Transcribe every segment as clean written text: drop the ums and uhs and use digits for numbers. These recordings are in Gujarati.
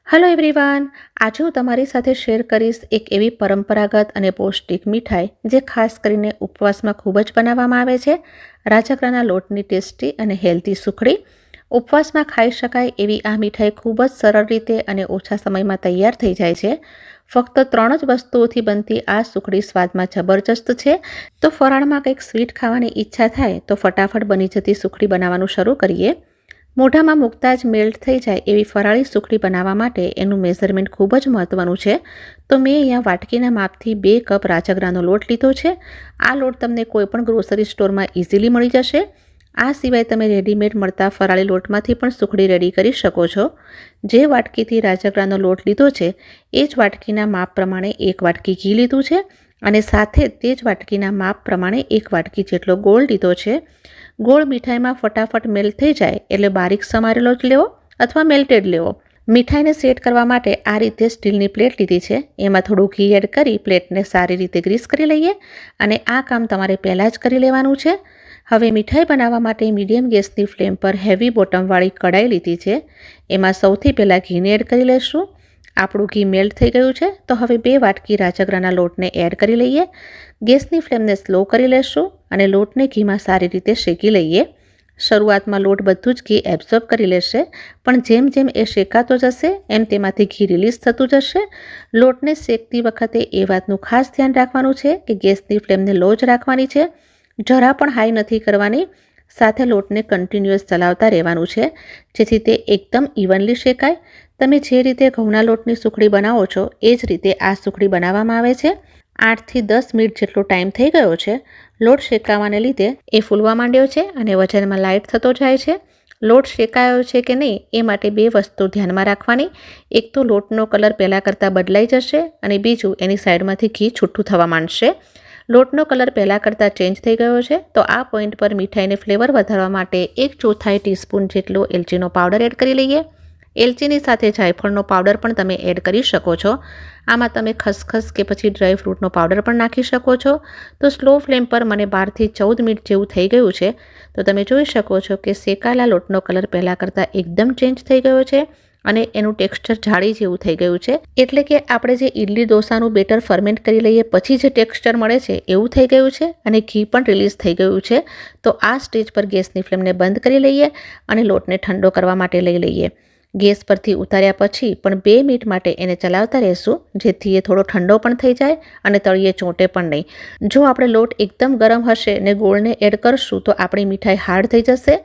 હેલો એવરીવન, આજે હું તમારી સાથે શેર કરીશ એક એવી પરંપરાગત અને પૌષ્ટિક મીઠાઈ જે ખાસ કરીને ઉપવાસમાં ખૂબ જ બનાવવામાં આવે છે. રાજગરાના લોટની ટેસ્ટી અને હેલ્ધી સુખડી. ઉપવાસમાં ખાઈ શકાય એવી આ મીઠાઈ ખૂબ જ સરળ રીતે અને ઓછા સમયમાં તૈયાર થઈ જાય છે. ફક્ત 3 જ વસ્તુઓથી બનતી આ સુખડી સ્વાદમાં જબરજસ્ત છે. તો ફરાળમાં કંઈક સ્વીટ ખાવાની ઈચ્છા થાય તો ફટાફટ બની જતી સુખડી બનાવવાનું શરૂ કરીએ. મોઢામાં મૂકતા જ મેલ્ટ થઈ જાય એવી ફરાળી સુખડી બનાવવા માટે એનું મેઝરમેન્ટ ખૂબ જ મહત્ત્વનું છે. તો મેં અહીંયા વાટકીના માપથી 2 કપ રાજગરાનો લોટ લીધો છે. આ લોટ તમને કોઈપણ ગ્રોસરી સ્ટોરમાં ઇઝીલી મળી જશે. આ સિવાય તમે રેડીમેડ મળતા ફરાળી લોટમાંથી પણ સુખડી રેડી કરી શકો છો. જે વાટકીથી રાજગરાનો લોટ લીધો છે એ જ વાટકીના માપ પ્રમાણે 1 વાટકી ઘી લીધું છે અને સાથે તે જ વાટકીના માપ પ્રમાણે 1 વાટકી જેટલો ગોળ લીધો છે. ગોળ મીઠાઈમાં ફટાફટ મેલ્ટ થઈ જાય એટલે બારીક સમારેલો જ લેવો અથવા મેલ્ટેડ લેવો. મીઠાઈને સેટ કરવા માટે આ રીતે સ્ટીલની પ્લેટ લીધી છે. એમાં થોડું ઘી એડ કરી પ્લેટને સારી રીતે ગ્રીસ કરી લઈએ અને આ કામ તમારે પહેલાં જ કરી લેવાનું છે. હવે મીઠાઈ બનાવવા માટે મીડિયમ ગેસની ફ્લેમ પર હેવી બોટમવાળી કઢાઈ લીધી છે. એમાં સૌથી પહેલાં ઘીને એડ કરી લઈશું. આપણું ઘી મેલ્ટ થઈ ગયું છે તો હવે 2 વાટકી રાજગરાના લોટને એડ કરી લઈએ. ગેસની ફ્લેમને સ્લો કરી લેશું અને લોટને ઘીમાં સારી રીતે શેકી લઈએ. શરૂઆતમાં લોટ બધું જ ઘી એબ્ઝોર્બ કરી લેશે, પણ જેમ જેમ એ શેકાતો જશે એમ તેમાંથી ઘી રિલીઝ થતું જશે. લોટને શેકતી વખતે એ વાતનું ખાસ ધ્યાન રાખવાનું છે કે ગેસની ફ્લેમને લો જ રાખવાની છે. જરા પણ હાઈ નથી કરવાની. સાથે લોટને કન્ટિન્યુઅસ ચલાવતા રહેવાનું છે જેથી તે એકદમ ઇવનલી શેકાય. તમે જે રીતે ઘઉંના લોટની સુખડી બનાવો છો એ જ રીતે આ સુખડી બનાવવામાં આવે છે. 8 થી 10 મિનિટ જેટલો ટાઈમ થઈ ગયો છે. લોટ શેકાવાને લીધે એ ફૂલવા માંડ્યો છે અને વજનમાં લાઇટ થતો જાય છે. લોટ શેકાયો છે કે નહીં એ માટે 2 વસ્તુ ધ્યાનમાં રાખવાની. એક તો લોટનો કલર પહેલાં કરતાં બદલાઈ જશે અને બીજું એની સાઈડમાંથી ઘી છૂટું થવા માંડશે. લોટનો કલર પહેલાં કરતાં ચેન્જ થઈ ગયો છે તો આ પોઈન્ટ પર મીઠાઈને ફ્લેવર વધારવા માટે 1/4 ટીસ્પૂન જેટલો એલચીનો પાવડર એડ કરી લઈએ. એલચીની સાથે જાયફળનો પાવડર પણ તમે એડ કરી શકો છો. આમાં તમે ખસખસ કે પછી ડ્રાય ફ્રૂટનો પાવડર પણ નાખી શકો છો. તો સ્લો ફ્લેમ પર મને 12 થી 14 મિનિટ જેવું થઈ ગયું છે. તો તમે જોઈ શકો છો કે શેકાયેલા લોટનો કલર પહેલાં કરતાં એકદમ ચેન્જ થઈ ગયો છે અને એનું ટેક્સચર જાળી જેવું થઈ ગયું છે. એટલે કે આપણે જે ઇડલી ડોસાનું બેટર ફર્મેન્ટ કરી લઈએ પછી જે ટેક્સચર મળે છે એવું થઈ ગયું છે અને ઘી પણ રિલીઝ થઈ ગયું છે. તો આ સ્ટેજ પર ગેસની ફ્લેમને બંધ કરી લઈએ અને લોટને ઠંડો કરવા માટે લઈ લઈએ. ગેસ પરથી ઉતાર્યા પછી પણ 2 મિનિટ માટે એને ચલાવતા રહેશું જેથી એ થોડો ઠંડો પણ થઈ જાય અને તળિયે ચોંટે પણ નહીં. જો આપણે લોટ એકદમ ગરમ હશે ને ગોળને એડ કરશું તો આપણી મીઠાઈ હાર્ડ થઈ જશે.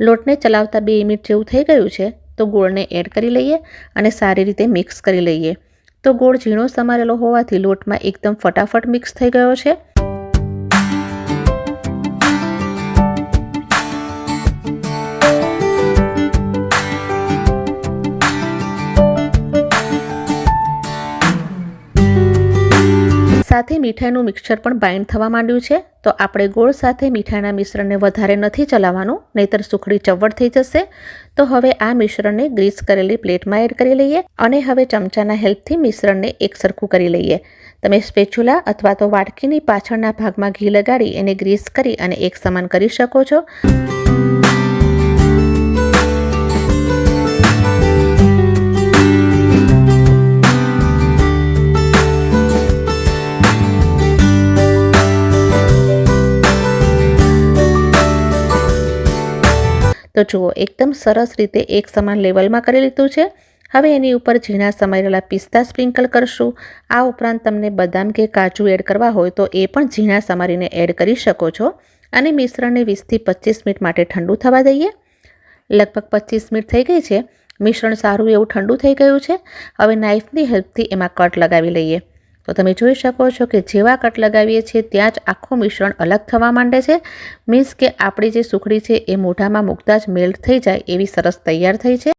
લોટને ચલાવતા 2 મિનિટ જેવું થઈ ગયું છે તો ગોળને એડ કરી લઈએ અને સારી રીતે મિક્સ કરી લઈએ. તો ગોળ ઝીણો સમારેલો હોવાથી લોટમાં એકદમ ફટાફટ મિક્સ થઈ ગયો છે. સાથે મીઠાઈનું મિક્સચર પણ બાઇન્ડ થવા માંડ્યું છે. તો આપણે ગોળ સાથે મીઠાઈના મિશ્રણને વધારે નથી ચલાવવાનું, નહીંતર સુખડી ચવડ થઈ જશે. તો હવે આ મિશ્રણને ગ્રીસ કરેલી પ્લેટમાં એડ કરી લઈએ અને હવે ચમચાના હેલ્પથી મિશ્રણને એકસરખું કરી લઈએ. તમે સ્પેચ્યુલા અથવા તો વાટકીની પાછળના ભાગમાં ઘી લગાડી એને ગ્રીસ કરી અને એક સમાન કરી શકો છો. તો જુઓ, એકદમ સરસ રીતે એક સમાન લેવલમાં કરી લીધું છે. હવે એની ઉપર ઝીણા સમારેલા પિસ્તા સ્પ્રિંકલ કરશું. આ ઉપરાંત તમને બદામ કે કાજુ એડ કરવા હોય તો એ પણ ઝીણા સમારીને એડ કરી શકો છો. અને મિશ્રણને 20 થી 25 મિનિટ માટે ઠંડુ થવા દઈએ. લગભગ 25 મિનિટ થઈ ગઈ છે. મિશ્રણ સારું એવું ઠંડુ થઈ ગયું છે. હવે નાઇફની હેલ્પથી એમાં કટ લગાવી લઈએ. તો તમે જોઈ શકો છો કે જેવા કટ લગાવીએ છીએ ત્યાં જ આખું મિશ્રણ અલગ થવા માંડે છે. મીન્સ કે આપણી જે સુખડી છે એ મોઢામાં મૂકતા જ મેલ્ટ થઈ જાય એવી સરસ તૈયાર થઈ છે.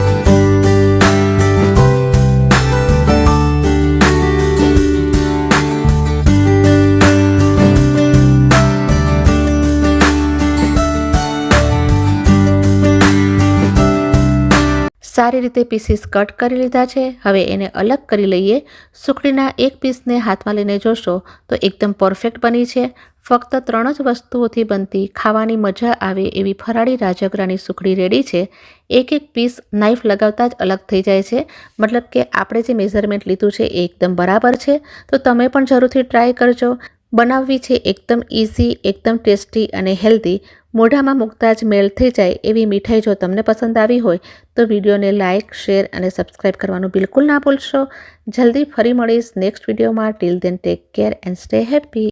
સારી સારી રીતે પીસીસ કટ કરી લીધા છે. હવે એને અલગ કરી લઈએ. સુખડીના એક પીસને હાથમાં લઈને જોશો તો એકદમ પરફેક્ટ બની છે. ફક્ત 3 જ વસ્તુઓથી બનતી ખાવાની મજા આવે એવી ફરાળી રાજગરાની સુખડી રેડી છે. એક પીસ નાઈફ લગાવતા જ અલગ થઈ જાય છે. મતલબ કે આપણે જે મેઝરમેન્ટ લીધું છે એ એકદમ બરાબર છે. તો તમે પણ જરૂરથી ટ્રાય કરજો. બનાવવી છે એકદમ ઇઝી, એકદમ ટેસ્ટી અને હેલ્ધી. મોઢામાં મૂકતા જ મેલ્ટ થઈ જાય એવી મીઠાઈ જો તમને પસંદ આવી હોય તો વિડીયોને લાઇક, શેર અને સબસ્ક્રાઈબ કરવાનું બિલકુલ ના ભૂલશો. જલ્દી ફરી મળીશ નેક્સ્ટ વિડીયોમાં. Till then take care and stay happy.